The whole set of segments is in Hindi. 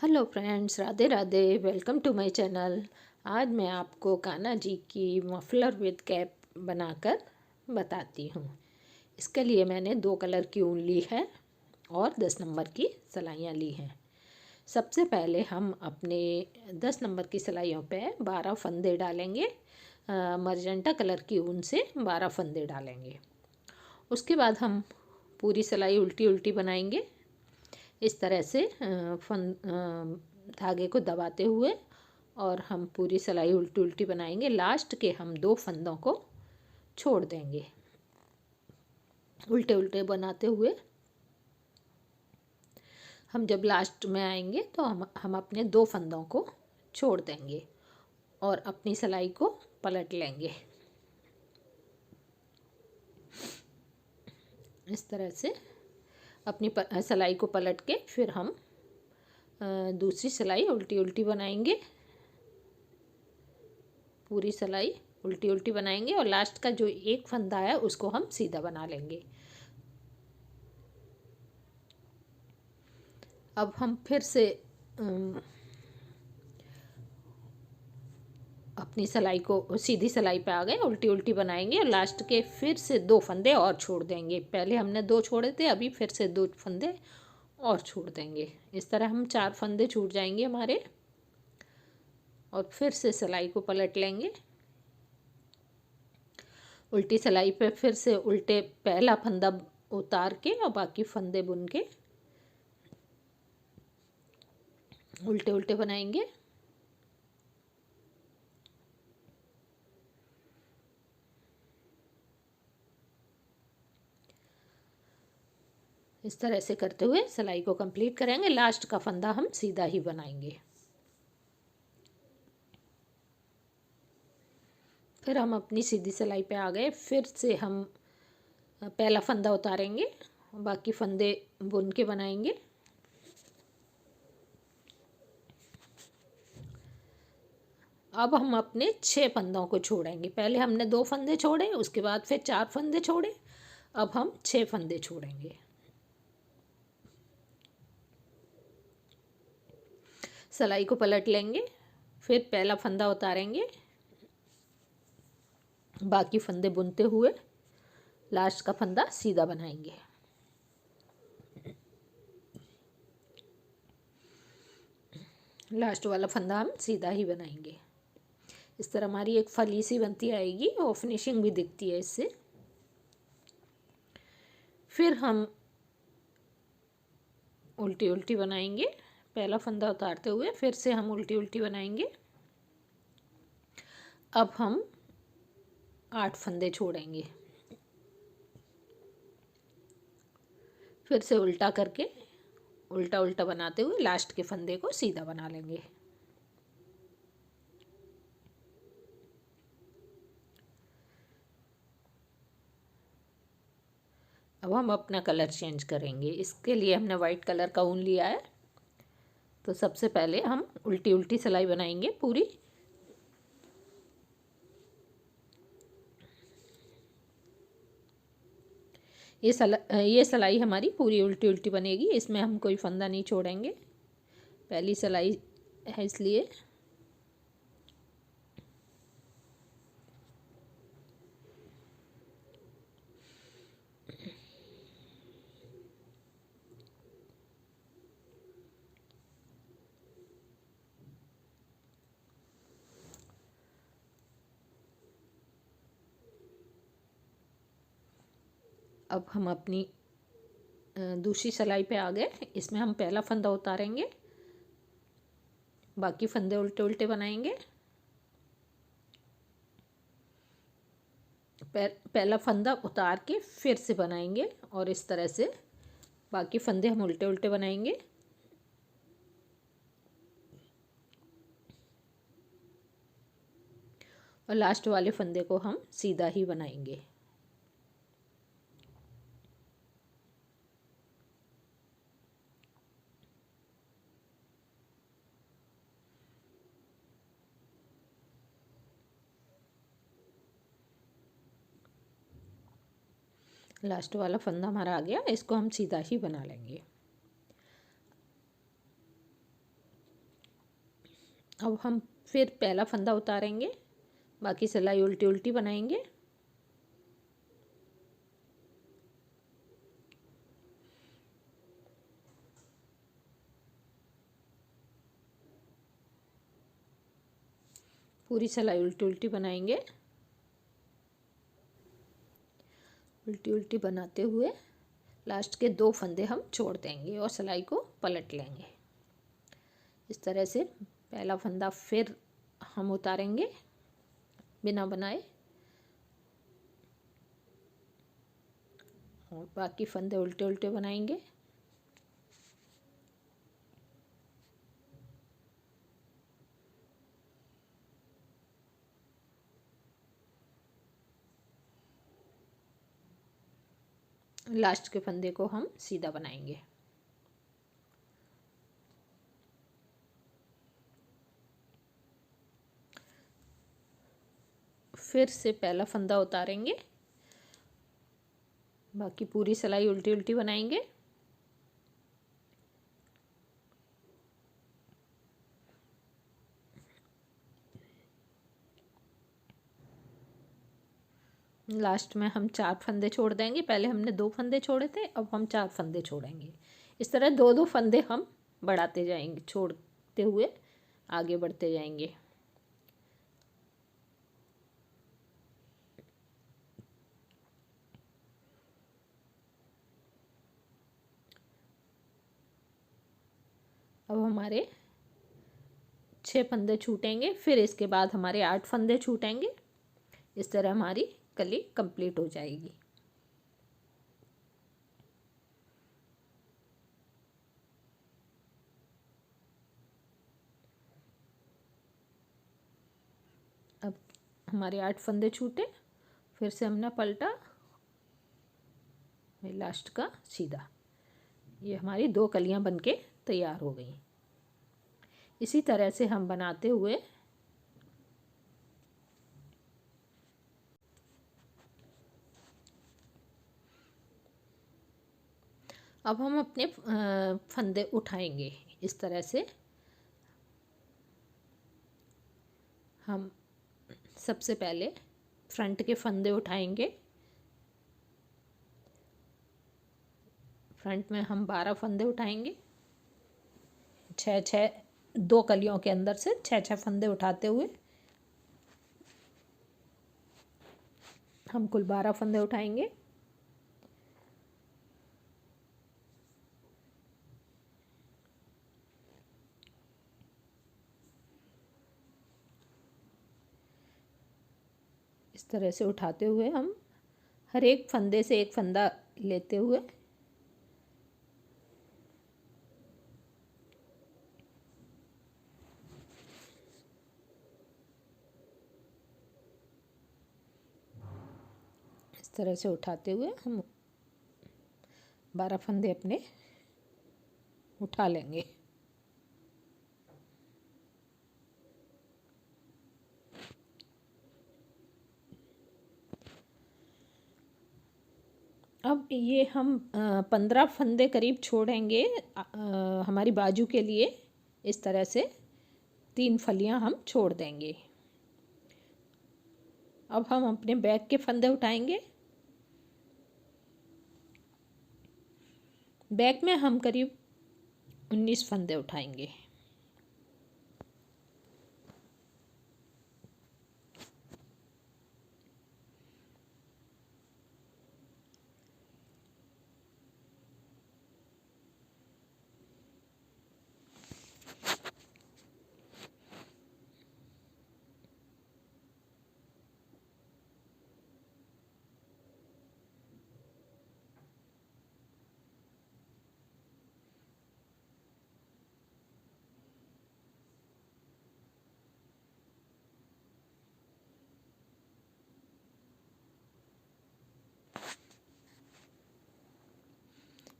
Hello friends, Radhe Radhe. Welcome to my channel. आज मैं आपको कान्हा जी की मफलर विद कैप बनाकर बताती हूँ। इसके लिए मैंने 2 कलर की ऊन ली है और 10 नंबर की सिलाइयाँ ली हैं। सबसे पहले हम अपने 10 नंबर की सिलाइयों पे 12 फंदे डालेंगे। मर्जेंटा कलर की ऊन से 12 फंदे डालेंगे। उसके बाद हम पूरी सिलाई उल्टी उल्टी बनाएंगे। इस तरह से धागे को दबाते हुए और हम पूरी सिलाई उल्टी उल्टी बनाएंगे। लास्ट के हम 2 फंदों को छोड़ देंगे उल्टे उल्टे बनाते हुए। हम जब लास्ट में आएंगे तो हम अपने 2 फंदों को छोड़ देंगे और अपनी सिलाई को पलट लेंगे। इस तरह से अपनी सिलाई को पलट के फिर हम दूसरी सिलाई उल्टी उल्टी बनाएंगे। पूरी सिलाई उल्टी उल्टी बनाएंगे और लास्ट का जो एक फंदा है उसको हम सीधा बना लेंगे। अब हम फिर से अपनी सिलाई को सीधी सिलाई पे आ गए, उल्टी उल्टी बनाएंगे और लास्ट के फिर से 2 फंदे और छोड़ देंगे। पहले हमने 2 छोड़े थे, अभी फिर से 2 फंदे और छोड़ देंगे। इस तरह हम 4 फंदे छूट जाएंगे हमारे। और फिर से सिलाई को पलट लेंगे। उल्टी सिलाई पे फिर से उल्टे पहला फंदा उतार के और बाकी फंदे बुन के उल्टे उल्टे बनाएंगे। इस तरह से करते हुए सिलाई को कंप्लीट करेंगे। लास्ट का फंदा हम सीधा ही बनाएंगे। फिर हम अपनी सीधी सिलाई पे आ गए। फिर से हम पहला फंदा उतारेंगे, बाकी फंदे बुन के बनाएंगे। अब हम अपने 6 फंदों को छोड़ेंगे। पहले हमने 2 फंदे छोड़े, उसके बाद फिर 4 फंदे छोड़े। अब हम 6 फंदे छोड़ेंगे। सिलाई को पलट लेंगे, फिर पहला फंदा उतारेंगे, बाकी फंदे बुनते हुए लास्ट का फंदा सीधा बनाएंगे। लास्ट वाला फंदा हम सीधा ही बनाएंगे। इस तरह हमारी एक फली सी बनती आएगी और फिनिशिंग भी दिखती है इससे। फिर हम उल्टी उल्टी बनाएंगे, पहला फंदा उतारते हुए फिर से हम उल्टी उल्टी बनाएंगे। अब हम 8 फंदे छोड़ेंगे। फिर से उल्टा करके उल्टा उल्टा बनाते हुए लास्ट के फंदे को सीधा बना लेंगे। अब हम अपना कलर चेंज करेंगे। इसके लिए हमने वाइट कलर का ऊन लिया है। तो सबसे पहले हम उल्टी उल्टी सिलाई बनाएंगे पूरी। ये सिलाई हमारी पूरी उल्टी उल्टी बनेगी। इसमें हम कोई फंदा नहीं छोड़ेंगे, पहली सिलाई है इसलिए। अब हम अपनी दूसरी सिलाई पे आ गए। इसमें हम पहला फंदा उतारेंगे, बाकी फंदे उल्टे उल्टे बनाएंगे। पहला फंदा उतार के फिर से बनाएंगे और इस तरह से बाकी फंदे हम उल्टे उल्टे बनाएंगे। और लास्ट वाले फंदे को हम सीधा ही बनाएंगे। लास्ट वाला फंदा हमारा आ गया, इसको हम सीधा ही बना लेंगे। अब हम फिर पहला फंदा उतारेंगे, बाकी सिलाई उल्टी उल्टी बनाएंगे। पूरी सिलाई उल्टी उल्टी बनाएंगे। उल्टी उल्टी बनाते हुए लास्ट के 2 फंदे हम छोड़ देंगे और सिलाई को पलट लेंगे। इस तरह से पहला फंदा फिर हम उतारेंगे बिना बनाए और बाकी फंदे उल्टे उल्टे बनाएंगे। लास्ट के फंदे को हम सीधा बनाएंगे। फिर से पहला फंदा उतारेंगे, बाकी पूरी सिलाई उल्टी उल्टी बनाएंगे। लास्ट में हम 4 फंदे छोड़ देंगे। पहले हमने 2 फंदे छोड़े थे, अब हम 4 फंदे छोड़ेंगे। इस तरह 2-2 फंदे हम बढ़ाते जाएंगे, छोड़ते हुए आगे बढ़ते जाएंगे। अब हमारे 6 फंदे छूटेंगे, फिर इसके बाद हमारे 8 फंदे छूटेंगे। इस तरह हमारी कली कंप्लीट हो जाएगी। अब हमारे 8 फंदे छूटे, फिर से हमने पलटा, लास्ट का सीधा। ये हमारी 2 कलियां बनके तैयार हो गई। इसी तरह से हम बनाते हुए अब हम अपने फंदे उठाएंगे। इस तरह से हम सबसे पहले फ्रंट के फंदे उठाएंगे। फ्रंट में हम 12 फंदे उठाएंगे। 6 2 कलियों के अंदर से 6 फंदे उठाते हुए हम कुल 12 फंदे उठाएंगे। इस तरह से उठाते हुए हम हर एक फंदे से एक फंदा लेते हुए इस तरह से उठाते हुए हम 12 फंदे अपने उठा लेंगे। अब ये हम 15 फंदे करीब छोड़ेंगे हमारी बाजू के लिए। इस तरह से 3 फलियां हम छोड़ देंगे। अब हम अपने बैक के फंदे उठाएंगे। बैक में हम करीब 19 फंदे उठाएंगे।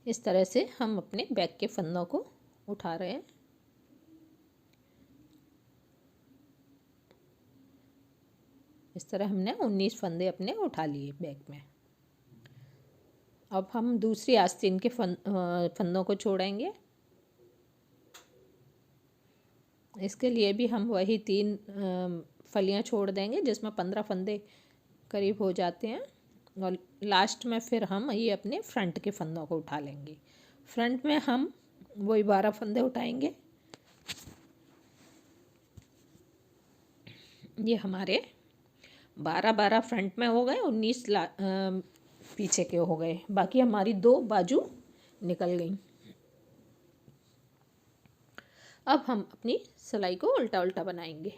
इस तरह से हम अपने बैक के फंदों को उठा रहे हैं। इस तरह हमने 19 फंदे अपने उठा लिए बैक में। अब हम दूसरी आस्तीन के फंदों को छोड़ेंगे। इसके लिए भी हम वही 3 फलियाँ छोड़ देंगे, जिसमें 15 फंदे करीब हो जाते हैं। और लास्ट में फिर हम ये अपने फ्रंट के फंदों को उठा लेंगे। फ्रंट में हम वही 12 फंदे उठाएंगे। ये हमारे 12 फ्रंट में हो गए, 19 पीछे के हो गए। बाकी हमारी 2 बाजू निकल गई। अब हम अपनी सिलाई को उल्टा उल्टा बनाएंगे।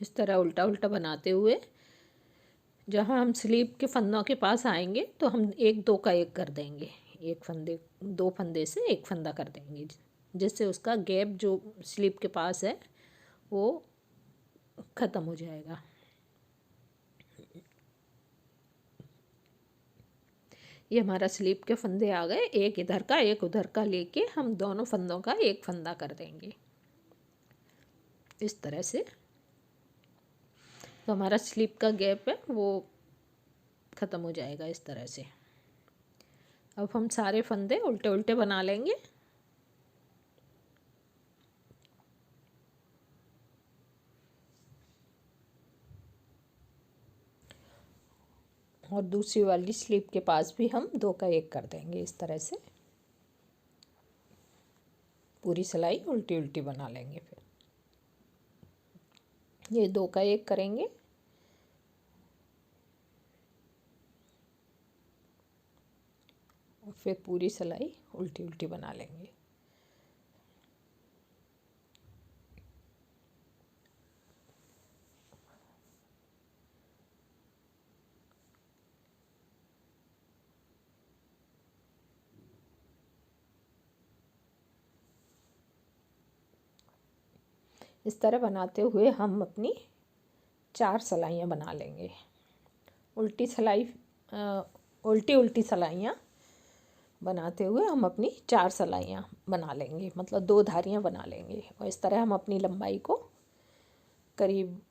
इस तरह उल्टा उल्टा बनाते हुए जहाँ हम स्लीव के फंदों के पास आएंगे तो हम 1 2 का 1 कर देंगे। 2 फंदे से 1 फंदा कर देंगे, जिससे उसका गैप जो स्लीव के पास है वो ख़त्म हो जाएगा। ये हमारा स्लीव के फंदे आ गए। एक इधर का एक उधर का लेके हम दोनों फंदों का 1 फंदा कर देंगे इस तरह से। तो हमारा स्लीव का गैप है वो ख़त्म हो जाएगा इस तरह से। अब हम सारे फंदे उल्टे उल्टे बना लेंगे। और दूसरी वाली स्लीव के पास भी हम 2 का 1 कर देंगे इस तरह से। पूरी सिलाई उल्टी उल्टी बना लेंगे। फिर ये 2 का 1 करेंगे। और फिर पूरी सिलाई उल्टी उल्टी बना लेंगे। इस तरह बनाते हुए हम अपनी 4 सिलाइयाँ बना लेंगे। उल्टी सिलाई उल्टी उल्टी सिलाइयाँ बनाते हुए हम अपनी 4 सिलाइयाँ बना लेंगे, मतलब 2 धारियाँ बना लेंगे। और इस तरह हम अपनी लंबाई को करीब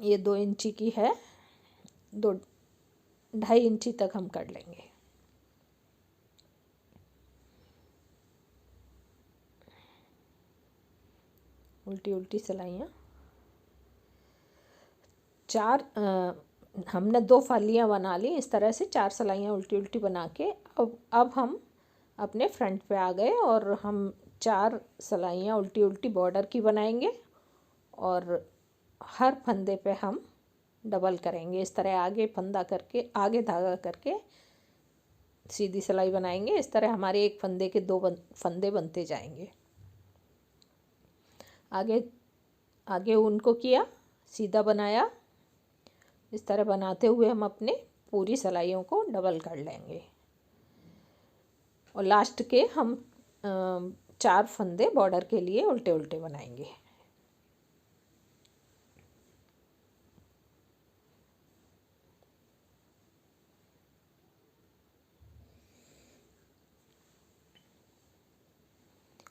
ये 2 इंची की है, 2-2.5 इंची तक हम कर लेंगे। उल्टी उल्टी सिलाइयाँ 4 हमने 2 फलियाँ बना ली। इस तरह से 4 सिलाइयाँ उल्टी उल्टी बना के अब हम अपने फ्रंट पे आ गए और हम 4 सिलाइयाँ उल्टी उल्टी बॉर्डर की बनाएंगे। और हर फंदे पे हम डबल करेंगे। इस तरह आगे फंदा करके आगे धागा करके सीधी सिलाई बनाएंगे। इस तरह हमारे एक फंदे के 2 फंदे बनते जाएंगे। आगे आगे उनको किया, सीधा बनाया। इस तरह बनाते हुए हम अपने पूरी सिलाइयों को डबल कर लेंगे। और लास्ट के हम 4 फंदे बॉर्डर के लिए उल्टे उल्टे बनाएंगे।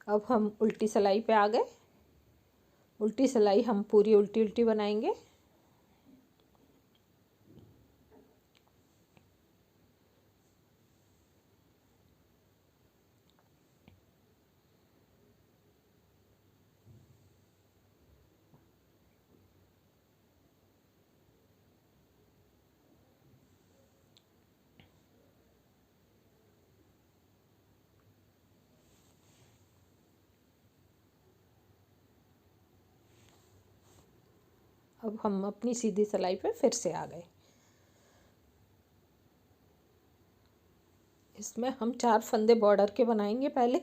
अब हम उल्टी सिलाई पे आ गए। उल्टी सिलाई हम पूरी उल्टी उल्टी बनाएंगे। अब हम अपनी सीधी सिलाई पे फिर से आ गए। इसमें हम 4 फंदे बॉर्डर के बनाएंगे पहले।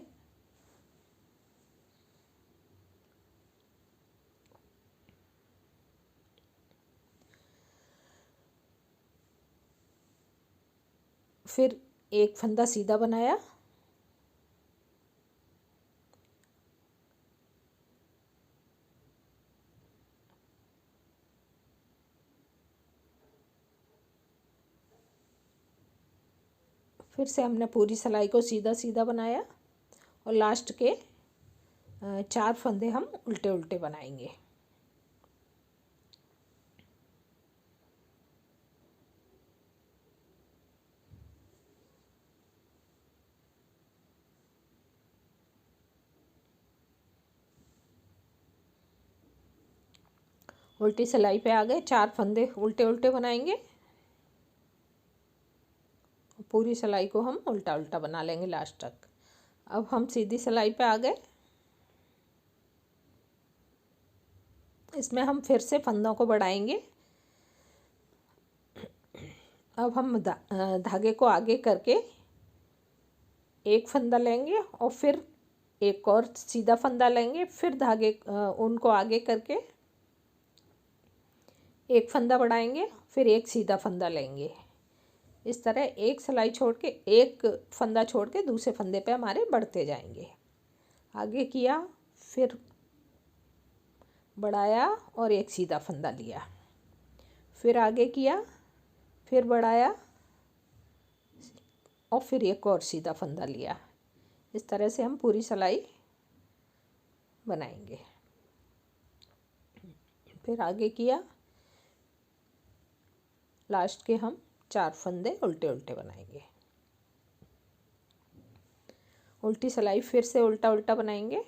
फिर एक फंदा सीधा बनाया। फिर से हमने पूरी सिलाई को सीधा सीधा बनाया और लास्ट के 4 फंदे हम उल्टे उल्टे बनाएंगे। उल्टी सिलाई पे आ गए, 4 फंदे उल्टे उल्टे बनाएंगे। पूरी सिलाई को हम उल्टा उल्टा बना लेंगे लास्ट तक। अब हम सीधी सिलाई पे आ गए। इसमें हम फिर से फंदों को बढ़ाएंगे। अब हम धागे को आगे करके एक फंदा लेंगे और फिर एक और सीधा फंदा लेंगे, फिर धागे उनको आगे करके एक फंदा बढ़ाएंगे, फिर एक सीधा फंदा लेंगे। इस तरह एक सिलाई छोड़ के, एक फंदा छोड़ के दूसरे फंदे पे हमारे बढ़ते जाएंगे। आगे किया, फिर बढ़ाया और एक सीधा फंदा लिया, फिर आगे किया, फिर बढ़ाया और फिर एक और सीधा फंदा लिया। इस तरह से हम पूरी सिलाई बनाएंगे। फिर आगे किया, लास्ट के हम 4 फंदे उल्टे उल्टे बनाएंगे। उल्टी सिलाई फिर से उल्टा उल्टा बनाएंगे।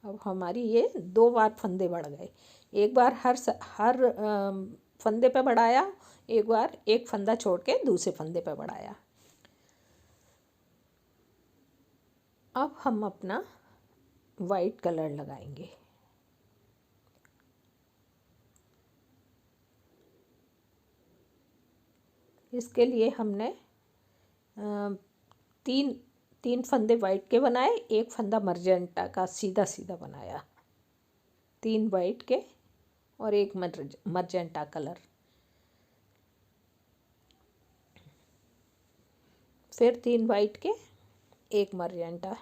अब हमारी ये 2 बार फंदे बढ़ गए। एक बार हर फंदे पे बढ़ाया, एक बार एक फंदा छोड़ के दूसरे फंदे पे बढ़ाया। अब हम अपना वाइट कलर लगाएंगे। इसके लिए हमने तीन फंदे वाइट के बनाए, एक फंदा मर्जेंटा का सीधा सीधा बनाया। 3 वाइट के और एक मर्जेंटा कलर, फिर 3 वाइट के, एक मर्जेंटा।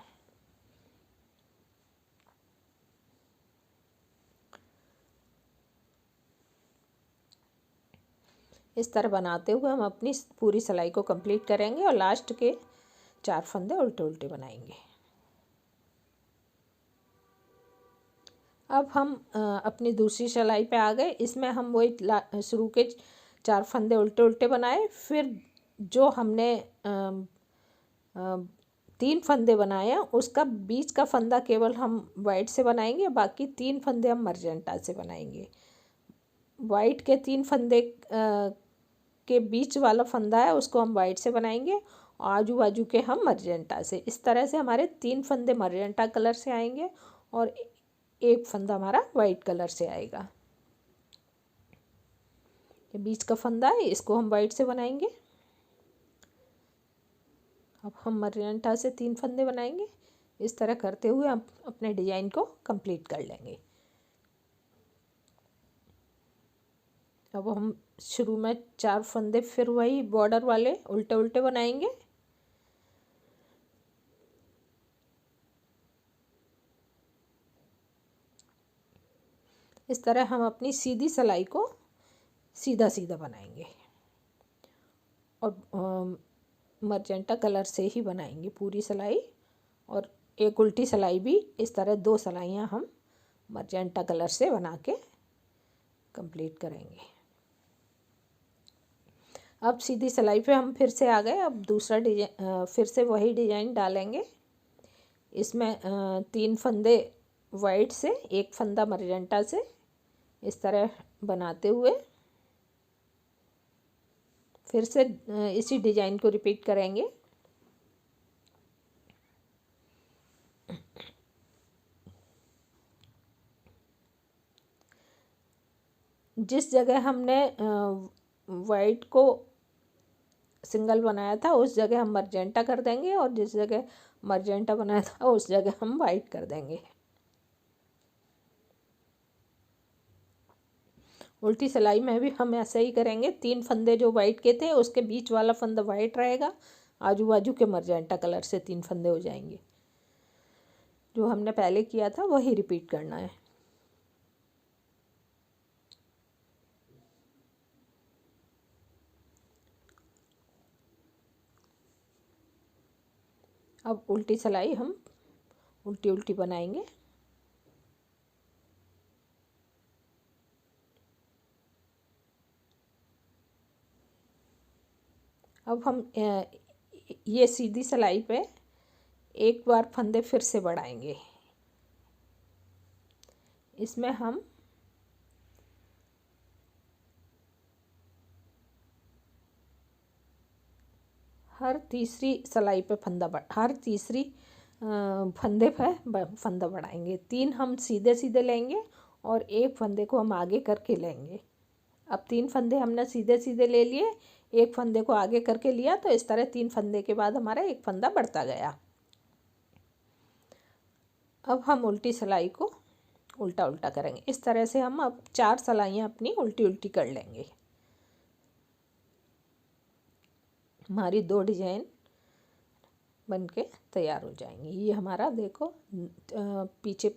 इस तरह बनाते हुए हम अपनी पूरी सिलाई को कंप्लीट करेंगे और लास्ट के 4 फंदे उल्टे उल्टे बनाएंगे। अब हम अपनी दूसरी सिलाई पे आ गए। इसमें हम वही शुरू के 4 फंदे उल्टे उल्टे बनाए, फिर जो हमने 3 फंदे बनाए हैं उसका बीच का फंदा केवल हम वाइट से बनाएंगे, बाकी 3 फंदे हम मर्जेंटा से बनाएंगे। वाइट के 3 फंदे के बीच वाला फंदा है उसको हम वाइट से बनाएंगे, आजू बाजू के हम मर्जेंटा से। इस तरह से हमारे 3 फंदे मर्जेंटा कलर से आएंगे और एक फंदा हमारा वाइट कलर से आएगा। ये बीच का फंदा है, इसको हम वाइट से बनाएंगे। अब हम मर्जेंटा से 3 फंदे बनाएंगे। इस तरह करते हुए हम अपने डिजाइन को कंप्लीट कर लेंगे। अब हम शुरू में 4 फंदे फिर वही बॉर्डर वाले उल्टे उल्टे बनाएंगे। इस तरह हम अपनी सीधी सिलाई को सीधा सीधा बनाएंगे और मर्जेंटा कलर से ही बनाएंगे पूरी सिलाई। और एक उल्टी सिलाई भी इस तरह 2 सिलाइयाँ हम मर्जेंटा कलर से बना के कंप्लीट करेंगे। अब सीधी सिलाई पे हम फिर से आ गए। अब दूसरा डिजाइन, फिर से वही डिजाइन डालेंगे। इसमें 3 फंदे वाइट से, एक फंदा मर्जेंटा से, इस तरह बनाते हुए फिर से इसी डिजाइन को रिपीट करेंगे। जिस जगह हमने वाइट को सिंगल बनाया था उस जगह हम मर्जेंटा कर देंगे और जिस जगह मर्जेंटा बनाया था उस जगह हम वाइट कर देंगे। उल्टी सिलाई में भी हम ऐसा ही करेंगे। 3 फंदे जो वाइट के थे उसके बीच वाला फंदा वाइट रहेगा, आजू बाजू के मर्जेंटा कलर से 3 फंदे हो जाएंगे। जो हमने पहले किया था वही रिपीट करना है। अब उल्टी सिलाई हम उल्टी उल्टी बनाएंगे। अब हम ये सीधी सिलाई पे एक बार फंदे फिर से बढ़ाएंगे। इसमें हम हर तीसरी सिलाई पे हर तीसरी फंदे पे फंदा बढ़ाएंगे। 3 हम सीधे सीधे लेंगे और एक फंदे को हम आगे करके लेंगे। अब 3 फंदे हमने सीधे सीधे ले लिए, एक फंदे को आगे करके लिया, तो इस तरह 3 फंदे के बाद हमारा एक फंदा बढ़ता गया। अब हम उल्टी सिलाई को उल्टा उल्टा करेंगे। इस तरह से हम अब 4 सिलाइयाँ अपनी उल्टी उल्टी कर लेंगे। हमारी 2 डिजाइन बन के तैयार हो जाएंगी। ये हमारा देखो पीछे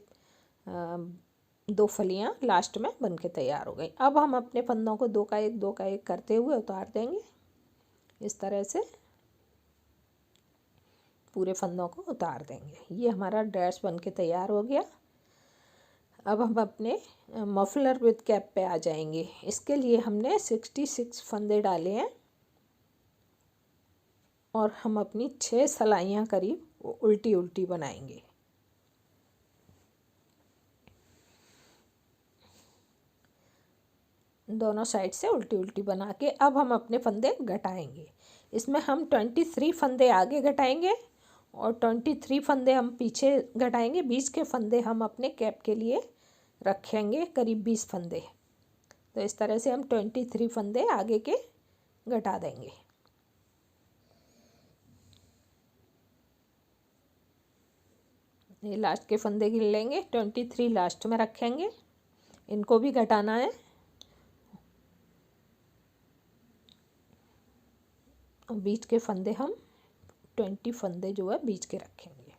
2 फलियाँ लास्ट में बन के तैयार हो गई। अब हम अपने फंदों को 2 का एक करते हुए उतार देंगे। इस तरह से पूरे फंदों को उतार देंगे। ये हमारा ड्रेस बन के तैयार हो गया। अब हम अपने मफलर विद कैप पे आ जाएंगे। इसके लिए हमने 66 फंदे डाले हैं और हम अपनी 6 सिलाइयाँ करीब उल्टी उल्टी बनाएंगे। दोनों साइड से उल्टी उल्टी बना के अब हम अपने फंदे घटाएंगे। इसमें हम 23 फंदे आगे घटाएंगे और 23 फंदे हम पीछे घटाएंगे। 20 के फंदे हम अपने कैप के लिए रखेंगे, करीब 20 फंदे। तो इस तरह से हम 23 फंदे आगे के घटा देंगे। ये लास्ट के फंदे गिन लेंगे, 23 लास्ट में रखेंगे, इनको भी घटाना है। बीच के फंदे हम 20 फंदे जो है बीच के रखेंगे।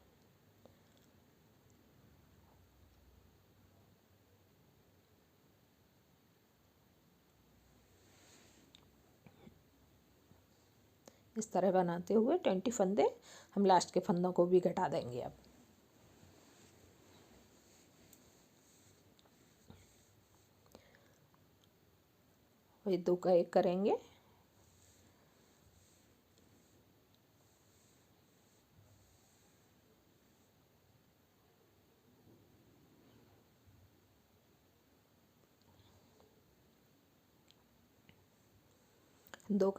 इस तरह बनाते हुए 20 फंदे हम लास्ट के फंदों को भी घटा देंगे। अब ये 2 का एक करेंगे। दो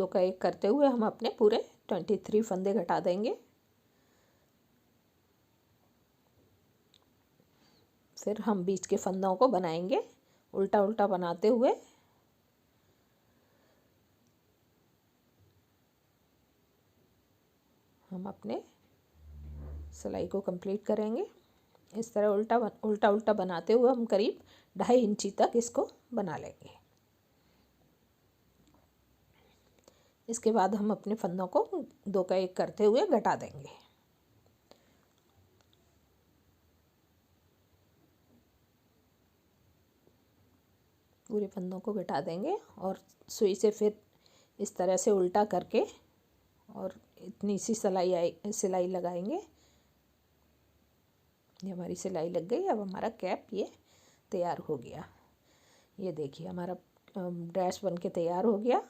का एक करते हुए हम अपने पूरे 23 फंदे घटा देंगे। फिर हम बीच के फंदों को बनाएंगे उल्टा उल्टा बनाते हुए। हम अपने सिलाई को कंप्लीट करेंगे। इस तरह उल्टा उल्टा बनाते हुए हम करीब 2.5 इंची तक इसको बना लेंगे। इसके बाद हम अपने फंदों को 2 का एक करते हुए घटा देंगे। पूरे फंदों को घटा देंगे और सुई से फिर इस तरह से उल्टा करके और इतनी सी सिलाई लगाएंगे। ये हमारी सिलाई लग गई। अब हमारा कैप ये तैयार हो गया। ये देखिए हमारा ड्रेस बन के तैयार हो गया।